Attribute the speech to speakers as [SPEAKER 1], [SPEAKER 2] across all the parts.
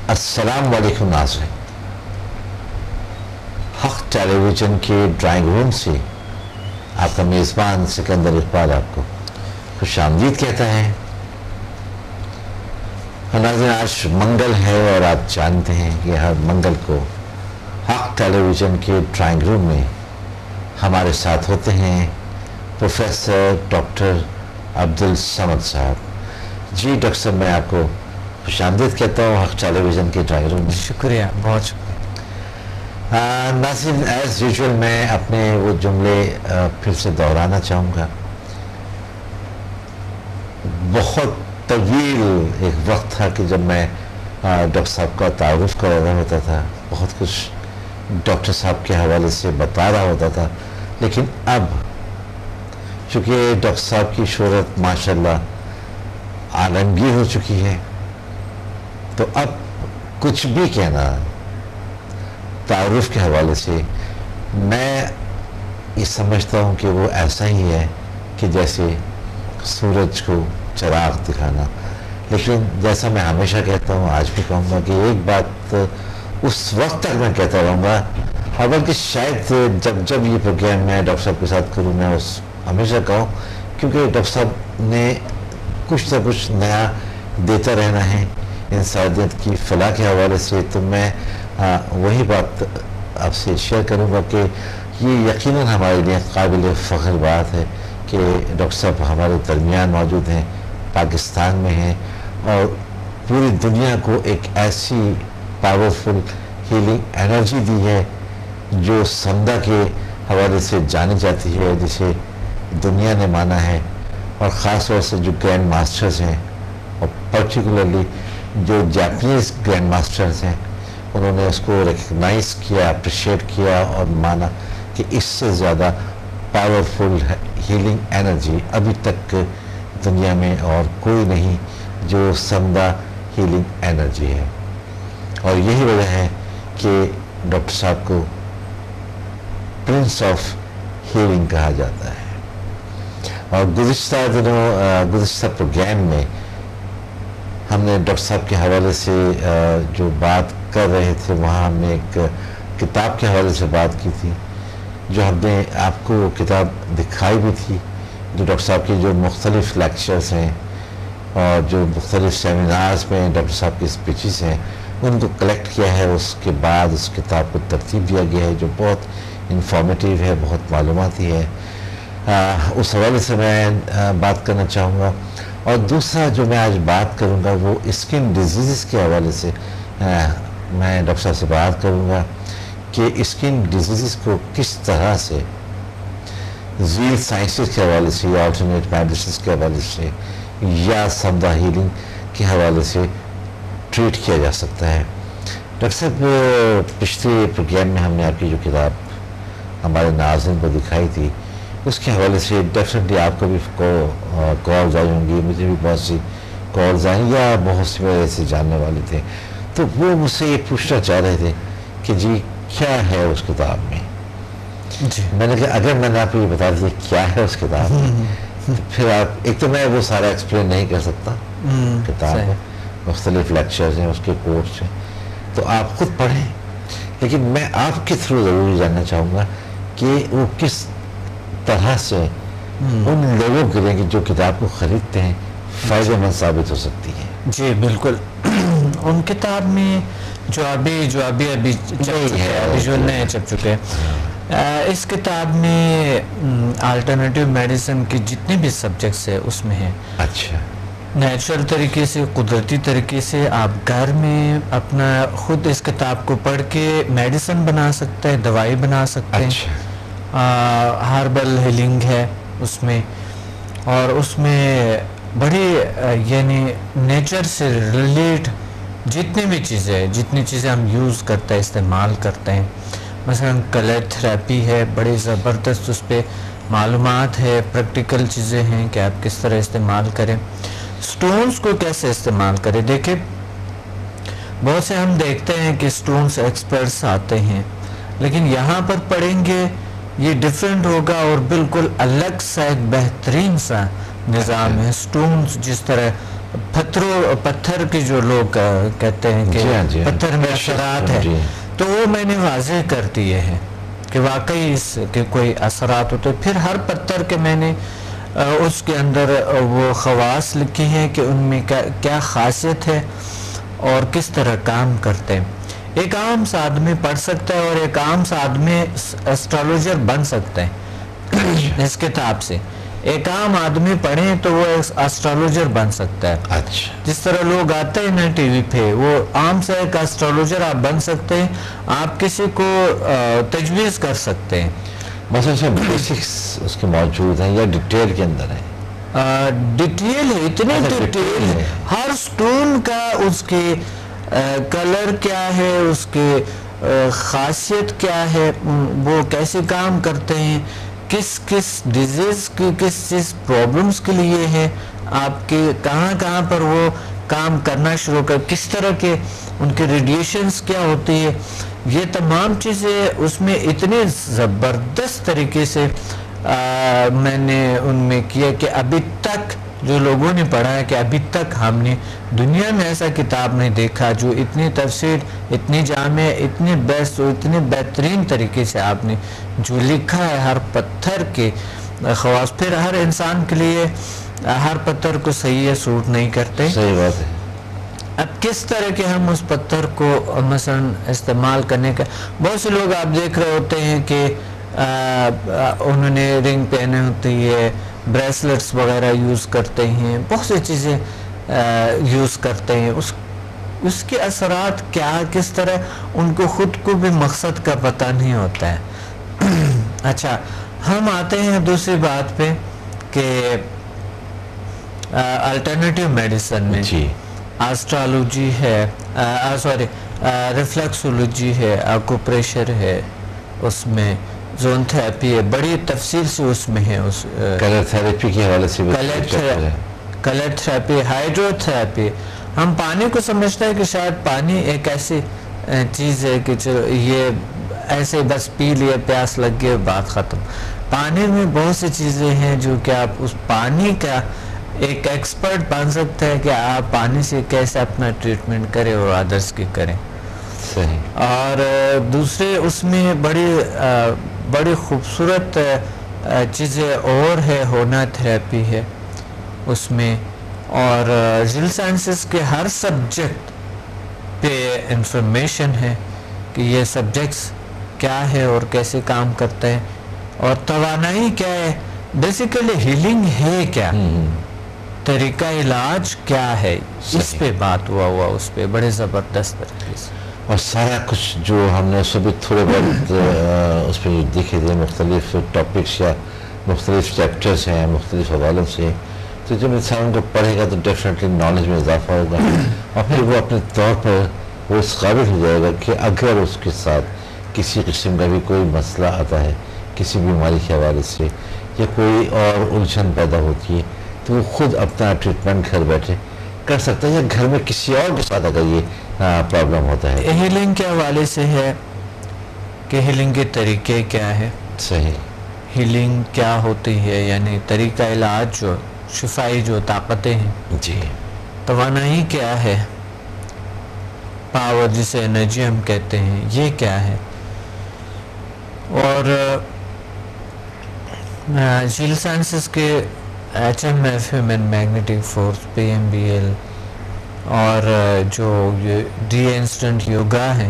[SPEAKER 1] السلام علیکم ناظرین، حق ٹیلی ویژن کے ڈرائنگ روم سے آپ کا میزبان سکندر اقبال آپ کو خوش آمدید کہتا ہے۔ ناظرین، آج منگل ہے اور آپ جانتے ہیں کہ ہر منگل کو حق ٹیلی ویژن کے ڈرائنگ روم میں ہمارے ساتھ ہوتے ہیں پروفیسر ڈاکٹر عبدالصمد صاحب۔ جی ڈاکٹر صاحب، میں آپ کو خوش آمدید کہتا ہوں حق ٹیلی ویژن کے ڈرائنگ روم میں۔
[SPEAKER 2] شکریہ، بہت شکریہ۔
[SPEAKER 1] ناظرین، ایز یوزول میں اپنے وہ جملے پھر سے دہرانا چاہوں گا۔ بہت طویل ایک وقت تھا کہ جب میں ڈاکٹر صاحب کا تعارف کر رہا ہوتا تھا، بہت کچھ ڈاکٹر صاحب کے حوالے سے بتا رہا ہوتا تھا، لیکن اب چونکہ ڈاکٹر صاحب کی شہرت ماشاءاللہ عالمگیر ہو چکی ہے، تو اب کچھ بھی کہنا تعارف کے حوالے سے میں یہ سمجھتا ہوں کہ وہ ایسا ہی ہے کہ جیسے سورج کو چراغ دکھانا۔ لیکن جیسا میں ہمیشہ کہتا ہوں، آج بھی کہوں گا کہ ایک بات اس وقت تک میں کہتا رہوں گا، اور بلکہ شاید جب یہ پروگرام میں ڈاکٹر صاحب کے ساتھ کروں میں ہمیشہ کہوں، کیونکہ ڈاکٹر صاحب نے کچھ نہ کچھ نیا دیتا رہنا ہے انسانیت کی فلاح کے حوالے سے۔ تو میں وہی بات آپ سے شیئر کروں گا کہ یہ یقیناً ہمارے لیے قابل فخر بات ہے کہ ڈاکٹر صاحب ہمارے درمیان موجود ہیں، پاکستان میں ہیں، اور پوری دنیا کو ایک ایسی پاورفل ہیلنگ انرجی دی ہے جو سمدہ کے حوالے سے جانی جاتی ہے، جسے دنیا نے مانا ہے، اور خاص طور سے جو گرینڈ ماسٹرز ہیں، اور پرٹیکولرلی جو جاپنیز گرینڈ ماسٹرز ہیں، انہوں نے اس کو ریکگنائز کیا، اپریشیٹ کیا اور مانا کہ اس سے زیادہ پاورفل ہیلنگ انرجی ابھی تک دنیا میں اور کوئی نہیں جو سمدہ ہیلنگ انرجی ہے۔ اور یہی وجہ ہے کہ ڈاکٹر صاحب کو پرنس آف ہیلنگ کہا جاتا ہے۔ اور گزشتہ پروگرام میں ہم نے ڈاکٹر صاحب کے حوالے سے جو بات کر رہے تھے، وہاں ہم نے ایک کتاب کے حوالے سے بات کی تھی، جو ہم نے آپ کو کتاب دکھائی بھی تھی، جو ڈاکٹر صاحب کے جو مختلف لیکچرز ہیں اور جو مختلف سیمینارز میں ڈاکٹر صاحب کی اسپیچز ہیں، ان کو کلیکٹ کیا ہے، اس کے بعد اس کتاب کو ترتیب دیا گیا ہے، جو بہت انفارمیٹیو ہے، بہت معلوماتی ہے۔ اس حوالے سے میں بات کرنا چاہوں گا۔ اور دوسرا جو میں آج بات کروں گا وہ اسکن ڈیزیزز کے حوالے سے میں ڈاکٹر صاحب سے بات کروں گا کہ اسکن ڈیزیزز کو کس طرح سے ریل سائنسز کے حوالے سے یا آلٹرنیٹ میڈیسنز کے حوالے سے یا سمدہ ہیلنگ کے حوالے سے ٹریٹ کیا جا سکتا ہے۔ ڈاکٹر صاحب، پچھلے پروگرام میں ہم نے آپ کی جو کتاب ہمارے ناظرین کو دکھائی تھی، اس کے حوالے سے ڈیفینیٹلی آپ کو بھی کالز آئی ہوں گی، مجھے بھی بہت سی کالز آئیں یا بہت سے میرے سے جاننے والے تھے، تو وہ مجھ سے یہ پوچھنا چاہ رہے تھے کہ جی کیا ہے اس کتاب میں۔
[SPEAKER 2] جی
[SPEAKER 1] میں نے کہا اگر میں نے آپ کو یہ بتا دیا کیا ہے اس کتاب میں، تو پھر آپ ایک تو میں وہ سارا ایکسپلین نہیں کر سکتا، کتاب میں مختلف لیکچرز ہیں، اس کے کورس ہیں، تو آپ خود پڑھیں، لیکن میں آپ کے تھرو ضرور جاننا چاہوں گا کہ وہ کس طرح سے ان لوگوں کے لیے جو کتاب کو خریدتے ہیں فائدہ مند ثابت ہو سکتی ہے۔
[SPEAKER 2] جی بالکل۔ ان کتاب میں جو ابھی جو نئے چھپ چکے ہیں، اس کتاب میں آلٹرنیٹیو میڈیسن کی جتنے بھی سبجیکٹس ہیں اس میں ہیں۔
[SPEAKER 1] اچھا،
[SPEAKER 2] نیچرل طریقے سے، قدرتی طریقے سے آپ گھر میں اپنا خود اس کتاب کو پڑھ کے میڈیسن بنا سکتے ہیں، دوائی بنا سکتے ہیں۔ ہاربل ہیلنگ ہے اس میں، اور اس میں بڑی یعنی نیچر سے ریلیٹ جتنی چیزیں ہم یوز کرتے ہیں، استعمال کرتے ہیں، مثلا کلر تھراپی ہے، بڑی زبردست اس پہ معلومات ہے، پریکٹیکل چیزیں ہیں کہ آپ کس طرح استعمال کریں، سٹونز کو کیسے استعمال کریں۔ دیکھیں بہت سے ہم دیکھتے ہیں کہ سٹونز ایکسپرٹس آتے ہیں، لیکن یہاں پر پڑھیں گے یہ ڈیفرنٹ ہوگا اور بالکل الگ سا ایک بہترین سا نظام ہے۔ سٹونز جس طرح پتھر کی جو لوگ کہتے ہیں کہ پتھر میں اثرات ہے، تو وہ میں نے واضح کر دیے ہیں کہ واقعی اس کے کوئی اثرات ہوتے. پھر ہر پتھر کے میں نے اس کے اندر وہ خواص لکھی ہیں کہ ان میں کیا خاصیت ہے اور کس طرح کام کرتے ہیں. ایک عام سا آدمی پڑھ سکتا ہے اور ایک عام سا آدمی اسٹرالوجر بن سکتا ہے اس کتاب سے. ایک عام آدمی پڑھیں تو وہ اسٹرالوجر بن سکتا ہے.
[SPEAKER 1] اچھا.
[SPEAKER 2] جس طرح لوگ آتے ہیں نا ٹی وی پہ، وہ عام سے ایک اسٹرالوجر آپ بن سکتے ہیں. آپ کسی کو تجویز کر سکتے ہیں.
[SPEAKER 1] بس بیسکس اس کے موجود ہیں یا ڈیٹیل کے اندر ہے؟
[SPEAKER 2] ڈیٹیل ہے، اتنی ڈیٹیل ہے. ہر سٹون کا اس کے کلر کیا ہے، اس کے خاصیت کیا ہے، وہ کیسے کام کرتے ہیں، کس ڈیزیز کی کس پرابلمس کے لیے ہے، آپ کے کہاں پر وہ کام کرنا شروع کر، کس طرح کے ان کے ریڈیشنز کیا ہوتی ہے. یہ تمام چیزیں اس میں اتنے زبردست طریقے سے میں نے ان میں کیا کہ ابھی تک جو لوگوں نے پڑھا ہے کہ ابھی تک ہم نے دنیا میں ایسا کتاب نہیں دیکھا جو اتنی تفسیر، اتنی جامع، اتنی بیسٹ اور اتنے بہترین طریقے سے آپ نے جو لکھا ہے ہر پتھر کے خواص. پھر ہر انسان کے لیے ہر پتھر کو صحیح ہے، سوٹ نہیں کرتے.
[SPEAKER 1] صحیح بات ہے.
[SPEAKER 2] اب کس طرح کے ہم اس پتھر کو مثلا استعمال کرنے کا، بہت سے لوگ آپ دیکھ رہے ہوتے ہیں کہ انہوں نے رنگ پہنے ہوتی ہے، بریسلٹس وغیرہ یوز کرتے ہیں، بہت سی چیزیں یوز کرتے ہیں. اس کے اثرات کیا، کس طرح، ان کو خود کو بھی مقصد کا پتہ نہیں ہوتا ہے. اچھا، ہم آتے ہیں دوسری بات پہ کہ الٹرنیٹیو میڈیسن میں آسٹرالوجی ہے، ریفلیکسولوجی ہے، آکوپریشر ہے، اس میں زون تھراپی ہے، بڑی تفصیل سے اس میں ہے. اس
[SPEAKER 1] کلر تھراپی کے حوالے سے
[SPEAKER 2] کلر تھراپی، ہائیڈرو تھراپی. ہم پانی کو سمجھتے ہیں کہ شاید پانی ایک ایسی چیز ہے کہ یہ ایسے بس پی لیا، پیاس لگ گیا، بات ختم. پانی میں بہت سی چیزیں ہیں جو کہ آپ اس پانی کا ایک ایکسپرٹ بن سکتے ہیں کہ آپ پانی سے کیسے اپنا ٹریٹمنٹ کریں اور ادرس کی کریں.
[SPEAKER 1] صحیح.
[SPEAKER 2] اور دوسرے اس میں بڑی خوبصورت چیزیں اور ہے، ہونا تھراپی ہے اس میں، اور جل سائنسز کے ہر سبجیکٹ پہ انفارمیشن ہے کہ یہ سبجیکٹس کیا ہے اور کیسے کام کرتے ہیں، اور توانائی کیا ہے، بیسیکلی ہیلنگ ہے کیا، طریقہ علاج کیا ہے، اس پہ بات ہوا اس پہ بڑے زبردست طریقے سے.
[SPEAKER 1] اور سارا کچھ جو ہم نے اس بھی تھوڑے بہت اس پہ دیکھے تھے، مختلف ٹاپکس یا مختلف چیپٹرس ہیں مختلف حوالوں سے، تو جب انسان کو پڑھے گا تو ڈیفینیٹلی نالج میں اضافہ ہوگا، اور پھر وہ اپنے طور پر وہ اس قابل ہو جائے گا کہ اگر اس کے ساتھ کسی قسم کا بھی کوئی مسئلہ آتا ہے، کسی بیماری کے حوالے سے یا کوئی اور الجھن پیدا ہوتی ہے، تو وہ خود اپنا ٹریٹمنٹ گھر بیٹھے کر سکتا ہے، یا گھر میں کسی اور کے ساتھ اگر یہ پرابلم ہوتا ہے.
[SPEAKER 2] ہیلنگ کے حوالے سے ہے کہ ہیلنگ کے طریقے کیا ہے.
[SPEAKER 1] صحیح.
[SPEAKER 2] ہیلنگ کیا ہوتی ہے، یعنی طریقہ علاج، جو شفائی جو طاقتیں ہیں،
[SPEAKER 1] جی،
[SPEAKER 2] توانائی کیا ہے، پاور جسے انرجی ہم کہتے ہیں، یہ کیا ہے. اور جیل سائنسز کے H M F human magnetic force, P M B L, اور جو ڈی انسٹنٹ یوگا ہے،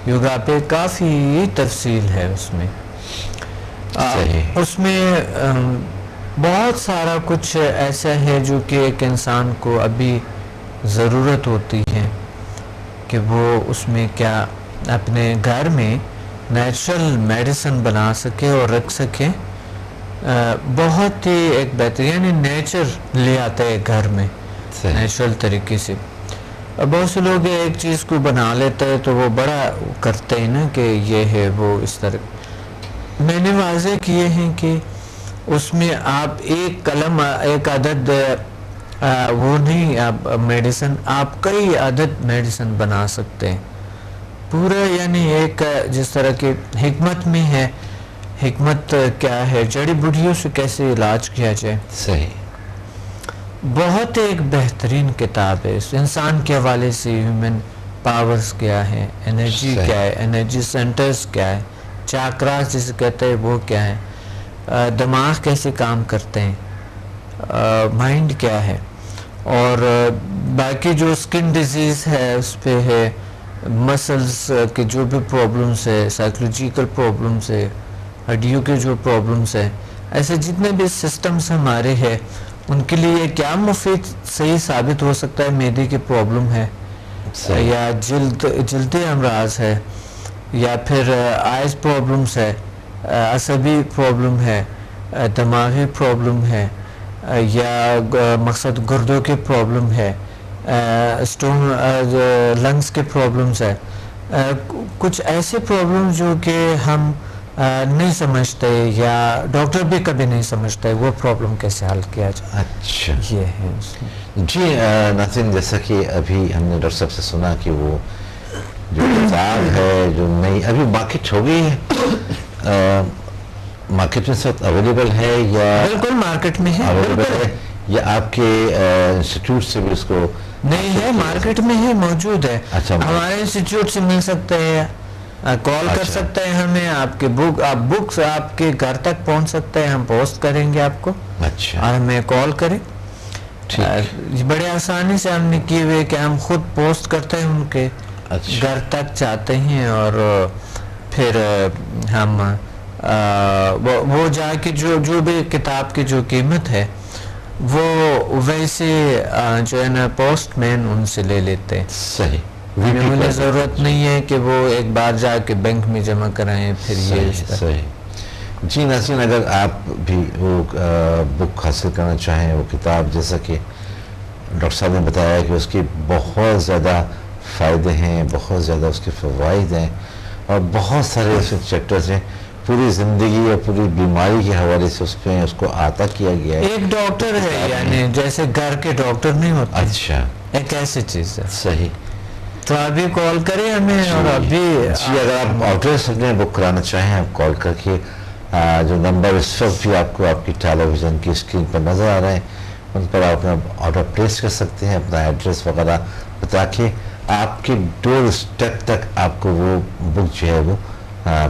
[SPEAKER 2] یوگا پہ کافی تفصیل ہے اس میں. اس میں بہت سارا کچھ ایسا ہے جو کہ ایک انسان کو ابھی ضرورت ہوتی ہے کہ وہ اس میں کیا اپنے گھر میں نیچرل میڈیسن بنا سکے اور رکھ سکے. بہت ہی ایک بہترین، یعنی نیچر لے آتا ہے گھر میں نیچرل طریقے سے. بہت سے لوگ ایک چیز کو بنا لیتے ہیں تو وہ بڑا کرتے ہیں نا کہ یہ ہے وہ اس طرح. میں نے واضح کیے ہیں کہ اس میں آپ ایک قلم، ایک عدد وہ نہیں، آپ میڈیسن، آپ کئی عدد میڈیسن بنا سکتے ہیں پورا. یعنی ایک جس طرح کی حکمت میں ہے، حکمت کیا ہے، جڑی بوٹیوں سے کیسے علاج کیا جائے.
[SPEAKER 1] صحیح.
[SPEAKER 2] بہت ایک بہترین کتاب ہے. انسان کے حوالے سے ہیومن پاورز کیا ہے, انرجی کیا ہے, انرجی سینٹرز کیا ہے, چاکراز جسے کہتے ہیں وہ کیا ہے, دماغ کیسے کام کرتے ہیں, مائنڈ کیا ہے, اور باقی جو اسکن ڈیزیز ہے اس پہ ہے, مسلز کے جو بھی پرابلمس ہے, سائیکولوجیکل پرابلمس ہے, ہڈیوں کے جو پرابلمس ہے, ایسے جتنے بھی سسٹمز ہمارے ہیں ان کے لیے کیا مفید صحیح ثابت ہو سکتا ہے. معدے کی پرابلم ہے یا جلدی امراض ہے, یا پھر آئز پرابلمس ہے, عصبی پرابلم ہے, دماغی پرابلم ہے, یا مقصد گردوں کی پرابلم ہے, اسٹون لنگس کے پرابلمس ہے, کچھ ایسے پرابلم جو کہ ہم نہیں سمجھتے یا ڈاکٹر بھی کبھی نہیں سمجھتے, وہ پرابلم کیسے حل کیا جائے.
[SPEAKER 1] اچھا
[SPEAKER 2] یہ ہے
[SPEAKER 1] جی ناظرین, جیسا کہ ابھی ہم نے ڈاکٹر صاحب سے سنا کہ وہ جو کتاب ہے جو نئی ابھی مارکیٹ ہو گئی ہے, مارکیٹ میں سب اویلیبل ہے یا
[SPEAKER 2] بالکل مارکیٹ میں ہے,
[SPEAKER 1] اویلیبل ہے یا آپ کے انسٹیٹیوٹ سے بھی اس کو
[SPEAKER 2] نہیں ہے, مارکیٹ میں ہے, موجود ہے.
[SPEAKER 1] اچھا,
[SPEAKER 2] ہمارے انسٹیٹیوٹ سے مل سکتے ہیں, کال کر سکتے ہیں ہمیں, آپ کے بکس آپ کے گھر تک پہنچ سکتے ہیں, ہم پوسٹ کریں گے آپ کو.
[SPEAKER 1] اچھا,
[SPEAKER 2] اور ہمیں کال کریں. بڑے آسانی سے ہم نے کیے ہوئے کہ ہم خود پوسٹ کرتے ہیں ان کے گھر تک جاتے ہیں, اور پھر ہم وہ جا کے جو بھی کتاب کی جو قیمت ہے وہ ویسے جو ہے نا پوسٹ مین ان سے لے لیتے ہیں.
[SPEAKER 1] صحیح,
[SPEAKER 2] انہیں ضرورت نہیں ہے کہ وہ ایک بار جا کے بینک میں جمع کرائیں پھر یہ.
[SPEAKER 1] صحیح. جی ناظرین, اگر آپ بھی وہ بک حاصل کرنا چاہیں, وہ کتاب, جیسا کہ ڈاکٹر صاحب نے بتایا کہ اس کی بہت زیادہ فائدے ہیں, بہت زیادہ اس کے فوائد ہیں, اور بہت سارے اس چیپٹرز ہیں, پوری زندگی اور پوری بیماری کے حوالے سے اس پہ اس کو آتا کیا گیا ہے.
[SPEAKER 2] ایک ڈاکٹر ہے, یعنی جیسے گھر کے ڈاکٹر نہیں ہوتے.
[SPEAKER 1] اچھا,
[SPEAKER 2] ایک ایسی چیز ہے.
[SPEAKER 1] صحیح.
[SPEAKER 2] تو ابھی کال کریں ہمیں, اور ابھی
[SPEAKER 1] جی اگر آپ آرڈر اپنے بک کرانا چاہیں, آپ کال کر کے جو نمبر اس وقت بھی آپ کو آپ کی ٹیلی ویژن کی اسکرین پر نظر آ رہے ہیں ان پر آپ اپنا آرڈر پلیس کر سکتے ہیں, اپنا ایڈریس وغیرہ بتا کے آپ کے ڈور اسٹیپ تک آپ کو وہ بک جو ہے وہ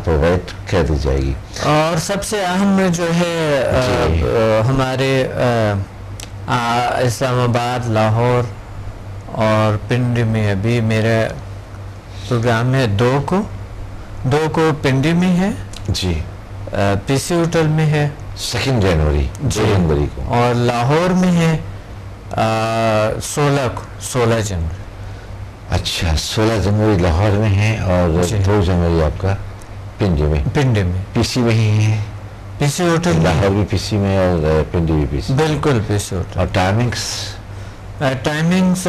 [SPEAKER 1] پرووائڈ کر دی جائے گی.
[SPEAKER 2] اور سب سے اہم جو ہے ہمارے اسلام آباد, لاہور اور پنڈی میں ابھی میرے پروگرام ہے, دو کو پنڈی میں ہے
[SPEAKER 1] جی,
[SPEAKER 2] پی سی ہوٹل میں ہے
[SPEAKER 1] 2 جنوری کو, اور
[SPEAKER 2] لاہور میں ہے 16 جنوری.
[SPEAKER 1] اچھا, 16 جنوری لاہور میں ہے, اور 2 جنوری آپ کا پنڈی میں پی سی میں ہی ہے.
[SPEAKER 2] پی سی ہوٹل,
[SPEAKER 1] لاہور بھی پی سی میں اور پنڈی بھی پی سی.
[SPEAKER 2] بالکل پی سی ہوٹل.
[SPEAKER 1] اور
[SPEAKER 2] ٹائمنگس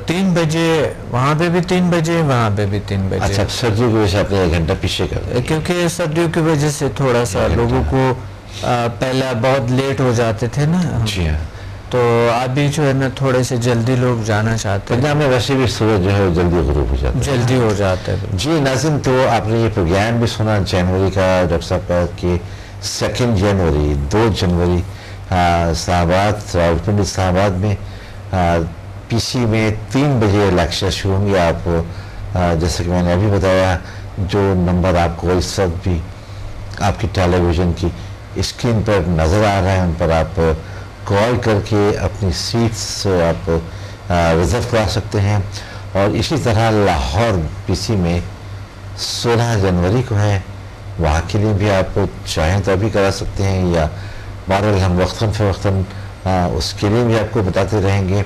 [SPEAKER 2] 3 بجے, وہاں پہ بھی 3 بجے, وہاں پہ بھی 3 بجے.
[SPEAKER 1] اچھا, سردیوں کی وجہ سے آپ نے 1 گھنٹہ پیچھے کر دیا,
[SPEAKER 2] کیونکہ سردیوں کی وجہ سے تھوڑا سا لوگوں کو پہلے بہت لیٹ ہو جاتے تھے نا.
[SPEAKER 1] جی ہاں,
[SPEAKER 2] تو ابھی جو ہے نا تھوڑے سے جلدی لوگ جانا چاہتے ہیں.
[SPEAKER 1] پنجاب میں ویسے بھی سورج جو ہے جلدی غروب ہو جاتا ہے. جی ناظرین, تو آپ نے یہ پروگرام بھی سنا جنوری کا, ڈاکٹر صاحب کا, کہ 2 جنوری 2 جنوری اسلام آباد, راولپنڈی اسلام آباد میں پی سی میں 3 بجے لیکچر شروع ہوں گے. آپ جیسا کہ میں نے ابھی بتایا, جو نمبر آپ کو اس وقت بھی آپ کی ٹیلی ویژن کی اسکرین پر نظر آ رہا ہے, ان پر آپ کال کر کے اپنی سیٹس آپ ریزرو کرا سکتے ہیں. اور اسی طرح لاہور پی سی میں 16 جنوری کو ہے, وہاں کے لیے بھی آپ چاہیں تو ابھی کرا سکتے ہیں, یا بہرحال ہم وقتاً فوقتاً اس کے لیے بھی آپ کو بتاتے رہیں گے.